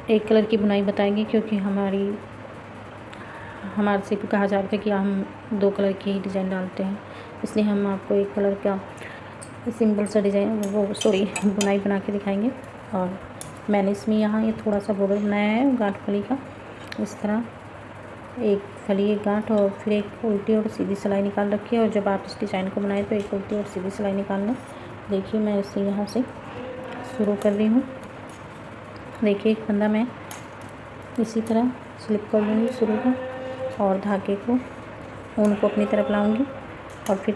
एक कलर की बुनाई बताएंगे, क्योंकि हमारे से कहा जा रहा था कि हम 2 कलर की ही डिज़ाइन डालते हैं, इसलिए हम आपको एक कलर का सिंपल सा डिज़ाइन बुनाई बना के दिखाएंगे। और मैंने इसमें यहाँ ये थोड़ा सा बॉर्डर बनाया है गांठ फली का। इस तरह एक फली, एक गांठ और फिर एक उल्टी और सीधी सिलाई निकाल रखी है। और जब आप इस डिज़ाइन को बनाए तो एक उल्टी और सीधी सिलाई निकालना। देखिए मैं इसे यहाँ से शुरू कर रही हूँ। देखिए एक फंदा मैं इसी तरह स्लिप कर लूँगी शुरू का, और धागे को ऊन को अपनी तरफ लाऊंगी, और फिर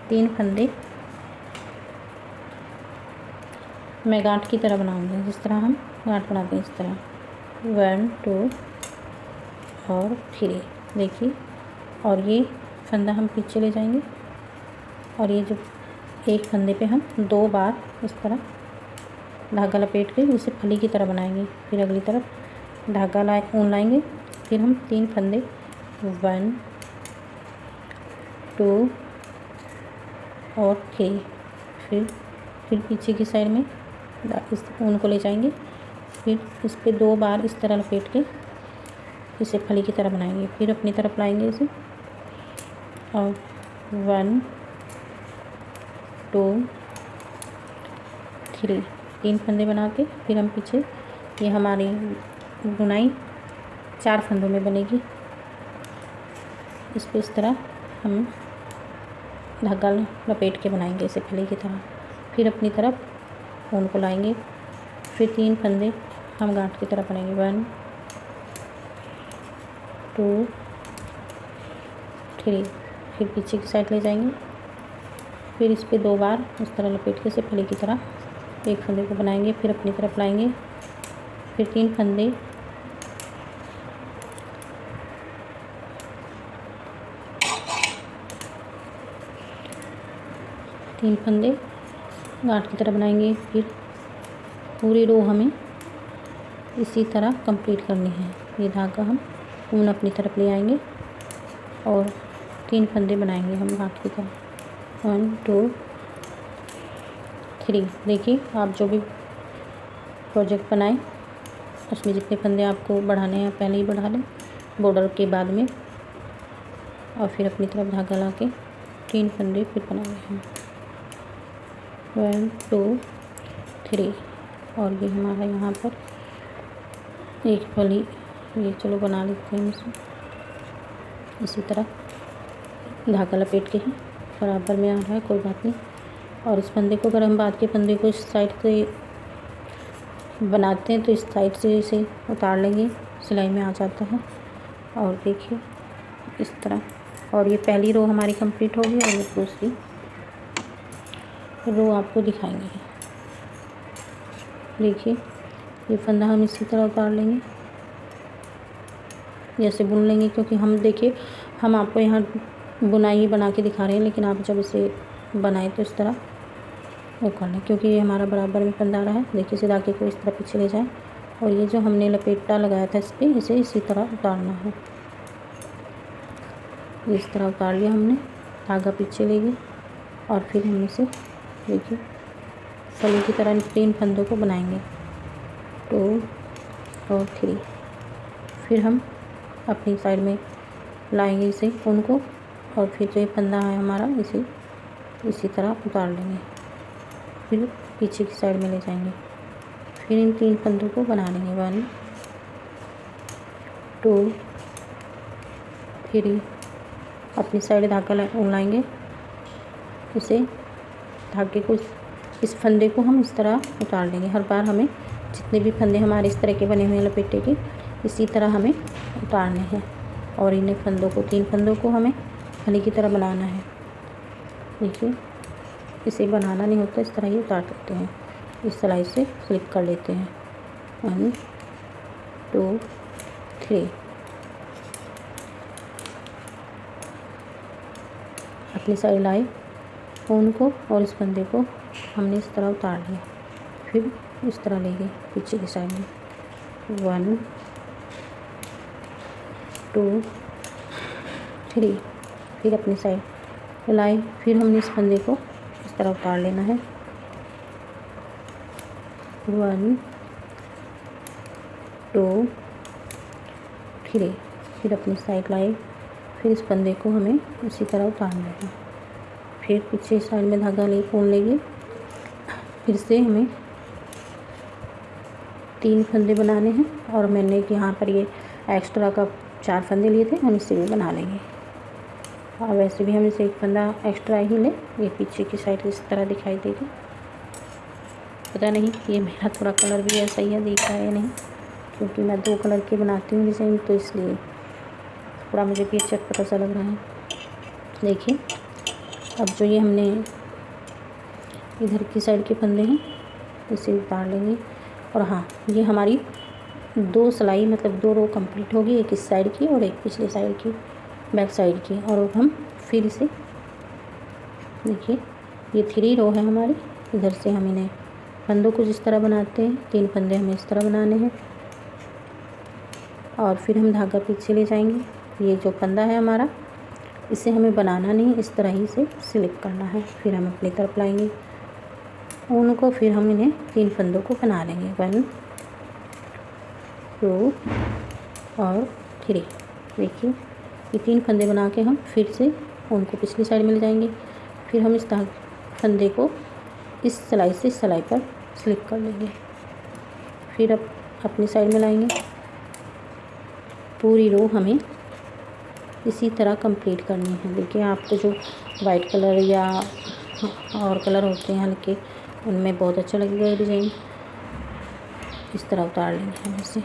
तीन फंदे मैं गांठ की तरह बनाऊंगी, जिस तरह हम गांठ बनाते हैं इस तरह 1 2 और 3। देखिए, और ये फंदा हम पीछे ले जाएंगे, और ये जो एक फंदे पे हम 2 बार इस तरह धागा लपेट के इसे फली की तरह बनाएंगे। फिर अगली तरफ धागा ऊन लाएंगे, फिर हम 3 फंदे 1 2 और 3, फिर पीछे की साइड में इस ऊन को ले जाएंगे, फिर इस पे 2 बार इस तरह लपेट के इसे फली की तरह बनाएंगे। फिर अपनी तरफ लाएंगे इसे, और 1 2 3 3 फंदे बना के फिर हम पीछे, ये हमारी बुनाई 4 फंदों में बनेगी। इस पे इस तरह हम धागा लपेट के बनाएंगे इसे फली की तरह। फिर अपनी तरफ ऊन को लाएंगे, फिर 3 फंदे हम गांठ की तरह बनाएंगे 1 2 3। फिर पीछे की साइड ले जाएंगे, फिर इस पे 2 बार इस तरह लपेट के इसे फली की तरह एक फंदे को बनाएंगे। फिर अपनी तरफ लाएंगे, फिर 3 फंदे गांठ की तरह बनाएंगे। फिर पूरी रो हमें इसी तरह कंप्लीट करनी है। ये धागा हम ऊन अपनी तरफ ले आएंगे और 3 फंदे बनाएंगे हम गांठ की तरह 1 2 3। देखिए, आप जो भी प्रोजेक्ट बनाएं उसमें जितने फंदे आपको बढ़ाने हैं पहले ही बढ़ा लें बॉर्डर के बाद में, और फिर अपनी तरफ धागा ला के 3 फंदे फिर बनाएंगे हम 1 2 3। और ये हमारा यहाँ पर एक फली, ये चलो बना लेते हैं इसे इसी तरह धागा लपेट के ही बराबर में आ रहा है, कोई बात नहीं। और इस फंदे को अगर हम बाद के फंदे को इस साइड से बनाते हैं तो इस साइड से इसे उतार लेंगे, सिलाई में आ जाता है। और देखिए इस तरह, और ये पहली रो हमारी कंप्लीट होगी और ये दूसरी रो आपको दिखाएंगे। देखिए ये फंदा हम इसी तरह उतार लेंगे, जैसे बुन लेंगे, क्योंकि हम देखिए हम आपको यहाँ बुनाई बना के दिखा रहे हैं, लेकिन आप जब इसे बनाए तो इस तरह वो कर लें, क्योंकि ये हमारा बराबर में फंदा आ रहा है। देखिए इसे धागे को इस तरह पीछे ले जाएं, और ये जो हमने लपेटा लगाया था इस पर इसे इसी तरह उतारना है। इस तरह उतार लिया हमने, धागा पीछे ले गए, और फिर हम इसे देखिए फली की तरह 3 फंदों को बनाएंगे 2 और 3। फिर हम अपनी साइड में लाएंगे इसे ऊन को, और फिर जो ये फंदा है हमारा इसे इसी तरह उतार लेंगे, फिर पीछे की साइड में ले जाएंगे, फिर इन 3 फंदों को बना लेंगे 1 2 3। अपनी साइड धागा लाएंगे, इसे धागे को इस फंदे को हम इस तरह उतार लेंगे। हर बार हमें जितने भी फंदे हमारे इस तरह के बने हुए हैं लपेटे के, इसी तरह हमें उतारने हैं, और इन फंदों को 3 फंदों को हमें फली की तरह बनाना है। देखिए इसे बनाना नहीं होता, इस तरह ही उतार देते हैं, इस सिलाई से स्लिप कर लेते हैं 1 2 3। अपनी साइड लाए ऊन को, और इस फंदे को हमने इस तरह उतार लिया, फिर इस तरह ले गए पीछे की साइड में 1 2 3। फिर अपनी साइड लाए, फिर हमने इस फंदे को इस तरह उतार लेना है, 1 2 3। फिर अपनी साइड लाए, फिर इस फंदे को हमें इसी तरह उतारना है। फिर पीछे साइड में धागा ले खोल लेंगे। फिर से हमें 3 फंदे बनाने हैं और मैंने यहाँ पर ये एक्स्ट्रा का 4 फंदे लिए थे, हम इससे भी बना लेंगे। और वैसे भी हम इसे एक फंदा एक्स्ट्रा ही लें। ये पीछे की साइड इस तरह दिखाई देगी। पता नहीं ये मेरा थोड़ा कलर भी ऐसा ही है, दिख रहा है या नहीं, क्योंकि मैं 2 कलर के बनाती हूँ डिज़ाइन, तो इसलिए थोड़ा मुझे भी चटपटा सा लग रहा है। देखिए अब जो ये हमने इधर की साइड के फंदे हैं इसे उतार लेंगे। और हाँ, ये हमारी 2 सिलाई मतलब 2 रो कंप्लीट होगी, एक इस साइड की और एक पिछले साइड की, बैक साइड की। और अब हम फिर इसे देखिए ये 3 रो है हमारी। इधर से हम इन्हें फंदों को जिस तरह बनाते हैं 3 फंदे हमें इस तरह बनाने हैं और फिर हम धागा पीछे ले जाएंगे। ये जो फंदा है हमारा इसे हमें बनाना नहीं, इस तरह ही से स्लिप करना है। फिर हम अपनी तरफ लाएंगे ऊन को, फिर हम इन्हें 3 फंदों को बना लेंगे। 1 2 और 3। देखिए ये 3 फंदे बना के हम फिर से ऊन को पिछली साइड में ले जाएंगे। फिर हम इस फंदे को इस सिलाई से सिलाई पर स्लिप कर लेंगे। फिर अब अपनी साइड में लाएंगे। पूरी रो हमें इसी तरह कंप्लीट करनी है। देखिए आपको जो वाइट कलर या और कलर होते हैं हल्के, उनमें बहुत अच्छा लगेगा ये डिज़ाइन। इस तरह उतार लेंगे हम इसे।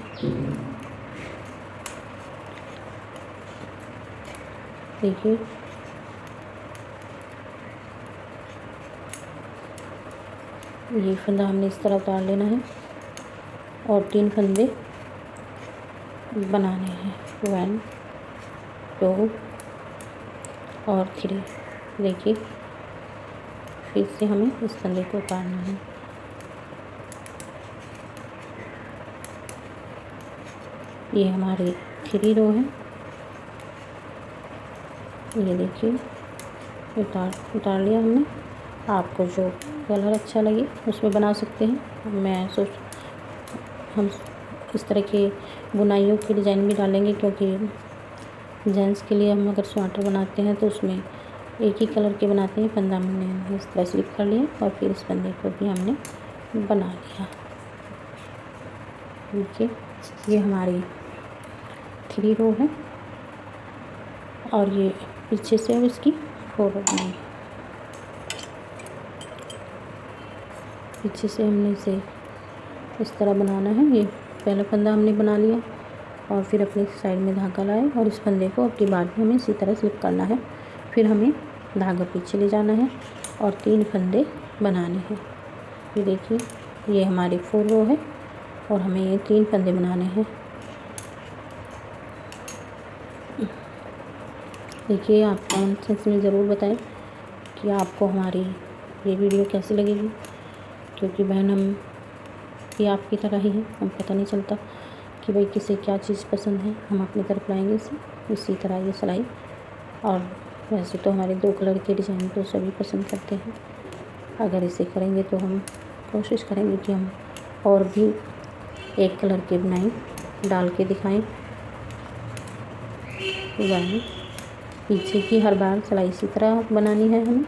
देखिए ये फंदा हमने इस तरह उतार लेना है और 3 फंदे बनाने हैं। 1 2 और 3। देखिए फिर से हमें इस फंदे को उतारना है। ये हमारी 3 रो है। ये देखिए उतार लिया हमने। आपको जो कलर अच्छा लगे उसमें बना सकते हैं। हम इस तरह के बुनाइयों की डिज़ाइन भी डालेंगे, क्योंकि जेंट्स के लिए हम अगर स्वेटर बनाते हैं तो उसमें एक ही कलर के बनाते हैं। फंदा हमने इस तरह स्लिप कर लिया और फिर इस फंदे को भी हमने बना लिया। देखिए ये हमारी 3 रो है और ये पीछे से अब इसकी 4 रो बनेगी। पीछे से हमने इसे इस तरह बनाना है। ये पहला फंदा हमने बना लिया और फिर अपनी साइड में धागा लाए और इस फंदे को अपनी बार में हमें इसी तरह स्लिप करना है। फिर हमें धागा पीछे ले जाना है और 3 फंदे बनाने हैं। ये देखिए ये हमारी 4 रो है और हमें ये 3 फंदे बनाने हैं। देखिए आप कमेंट सेक्शन में ज़रूर बताएं कि आपको हमारी ये वीडियो कैसी लगेगी, क्योंकि बहन हम भी आपकी तरह ही हैं। हम पता नहीं चलता कि भाई किसे क्या चीज़ पसंद है, हम अपनी तरफ लाएंगे इसी तरह ये सिलाई। और वैसे तो हमारे 2 कलर के डिज़ाइन तो सभी पसंद करते हैं। अगर इसे करेंगे तो हम कोशिश करेंगे कि हम और भी एक कलर के बुनाई डाल के दिखाएं। यानी पीछे की हर बार सिलाई इसी तरह बनानी है हमें।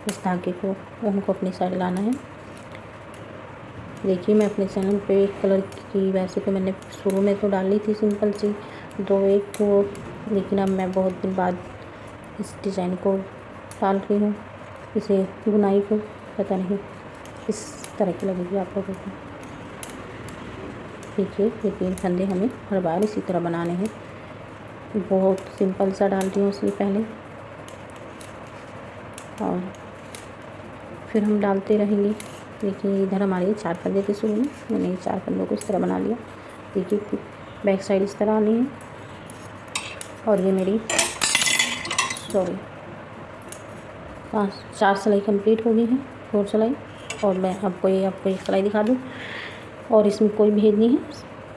इस धागे को उनको अपनी साइड लाना है। देखिए मैं अपने चैनल पे एक कलर की, वैसे तो मैंने शुरू में तो डाली थी सिंपल सी 2-1 को, लेकिन अब मैं बहुत दिन बाद इस डिज़ाइन को डाल रही हूँ, इसे बुनाई को। पता नहीं किस तरह की लगेगी आप लोगों को। देखिए ये 3 फंदे हमें हर बार इसी तरह बनाने हैं। बहुत सिंपल सा डाल रही हूँ इसलिए पहले, और फिर हम डालते रहेंगे। देखिए इधर हमारे 4 फंदे थे शुरू में, मैंने 4 फंदों को इस तरह बना लिया। देखिए बैक साइड इस तरह आनी है और ये मेरी 4 सिलाई कंप्लीट हो गई है, 4 सिलाई। और मैं आपको एक सिलाई दिखा दूँ और इसमें कोई भेद नहीं है,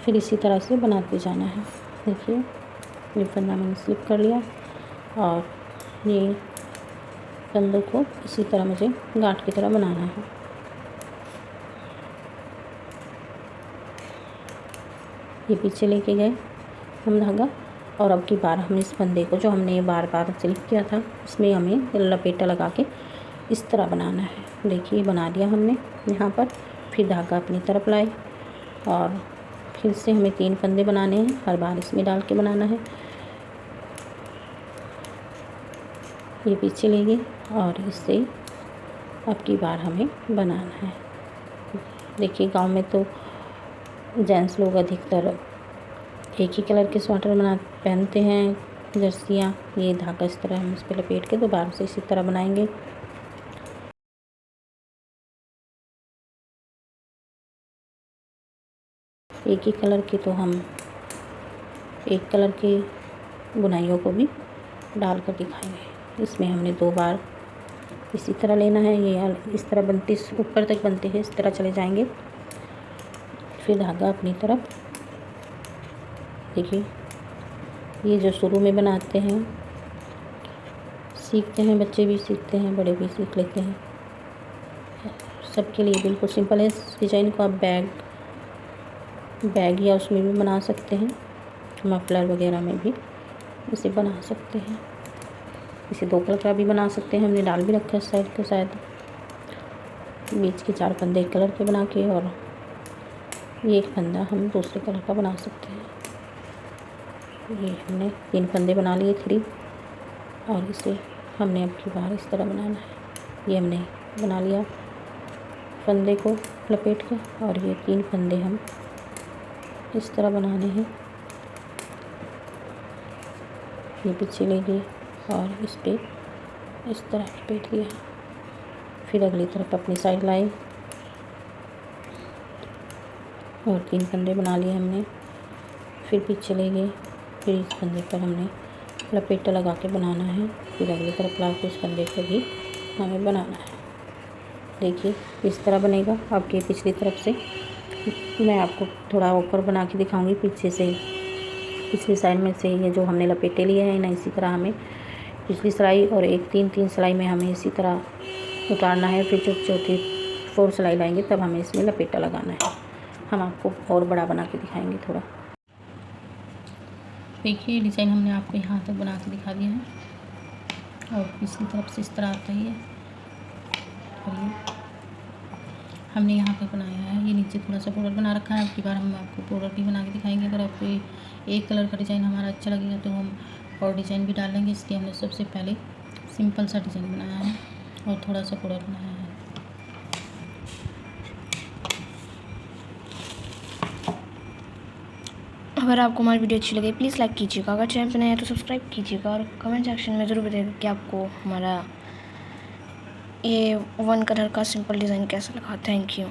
फिर इसी तरह से बनाते जाना है। देखिए ये फंदा मैंने स्लिप कर लिया और ये फंदों को इसी तरह मुझे गांठ की तरह बनाना है। ये पीछे लेके गए हम धागा, और अब की बार हम इस फंदे को जो हमने बार बार सिल्क किया था इसमें हमें लपेटा लगा के इस तरह बनाना है। देखिए बना दिया हमने यहाँ पर। फिर धागा अपनी तरफ लाए और फिर से हमें 3 फंदे बनाने हैं, हर बार इसमें डाल के बनाना है। ये पीछे लेंगे और इससे अब की बार हमें बनाना है। देखिए गांव में तो जेंट्स लोग अधिकतर एक ही कलर के स्वेटर पहनते हैं, जर्सियाँ। ये धागा इस तरह हम इस पर लपेट के दोबारा से इसी तरह बनाएंगे। एक ही कलर के तो हम एक कलर के बुनाइयों को भी डाल कर दिखाएंगे। इसमें हमने 2 बार इसी तरह लेना है। ये इस तरह बनते ऊपर तक बनते हैं, इस तरह चले जाएंगे। फिर धागा अपनी तरफ। देखिए ये जो शुरू में बनाते हैं, सीखते हैं, बच्चे भी सीखते हैं, बड़े भी सीख लेते हैं। सबके लिए बिल्कुल सिंपल है। इस डिज़ाइन को आप बैग या उसमें भी बना सकते हैं, मफलर वगैरह में भी इसे बना सकते हैं। इसे 2 कलर का भी बना सकते हैं। हमने डाल भी रखा है साइड को, शायद बीच के 4 फंदे एक कलर के बना के, और ये एक फंदा हम दूसरे कलर का बना सकते हैं। ये हमने 3 फंदे बना लिए 3, और इसे हमने अब की बार इस तरह बनाना है। ये हमने बना लिया फंदे को लपेट के, और ये 3 फंदे हम इस तरह बनाने हैं। ये पीछे ले गए और इस पे इस तरह लपेट दिया। फिर अगली तरफ अपनी साइड लाए और 3 फंदे बना लिए हमने। फिर पीछे ले गए, फिर इस फंदे पर हमने लपेटा लगा के बनाना है। फिर अगली तरफ ला के इस फंदे को भी हमें बनाना है। देखिए इस तरह बनेगा। आपकी पिछली तरफ से मैं आपको थोड़ा ऊपर बना के दिखाऊंगी, पीछे से पिछली साइड में से ये जो हमने लपेटे लिए हैं ना, इसी तरह हमें पिछली सिलाई और एक 3 सिलाई में हमें इसी तरह उतारना है। फिर चौथी 4 सिलाई लाएंगे, तब हमें इसमें लपेटा लगाना है। हम आपको और बड़ा बना के दिखाएंगे थोड़ा। देखिए डिज़ाइन हमने आपको यहाँ तक बना के दिखा दिया है, और पिछली तरफ से इस तरह आता ही है। और ये हमने यहाँ पे बनाया है। ये नीचे थोड़ा सा बॉर्डर बना रखा है। अब की बार हम आपको बॉर्डर भी बना के दिखाएंगे। अगर आपको एक कलर का डिज़ाइन हमारा अच्छा लगेगा तो हम और डिज़ाइन भी डाल लेंगे। इसलिए हमने सबसे पहले सिंपल सा डिज़ाइन बनाया है और थोड़ा सा बॉर्डर बनाया है। अगर आपको हमारी वीडियो अच्छी लगे प्लीज़ लाइक कीजिएगा, अगर चैनल पर नए हैं तो सब्सक्राइब कीजिएगा, और कमेंट सेक्शन में ज़रूर बताइएगा कि आपको हमारा ये 1 कलर का सिंपल डिज़ाइन कैसा लगा। Thank you.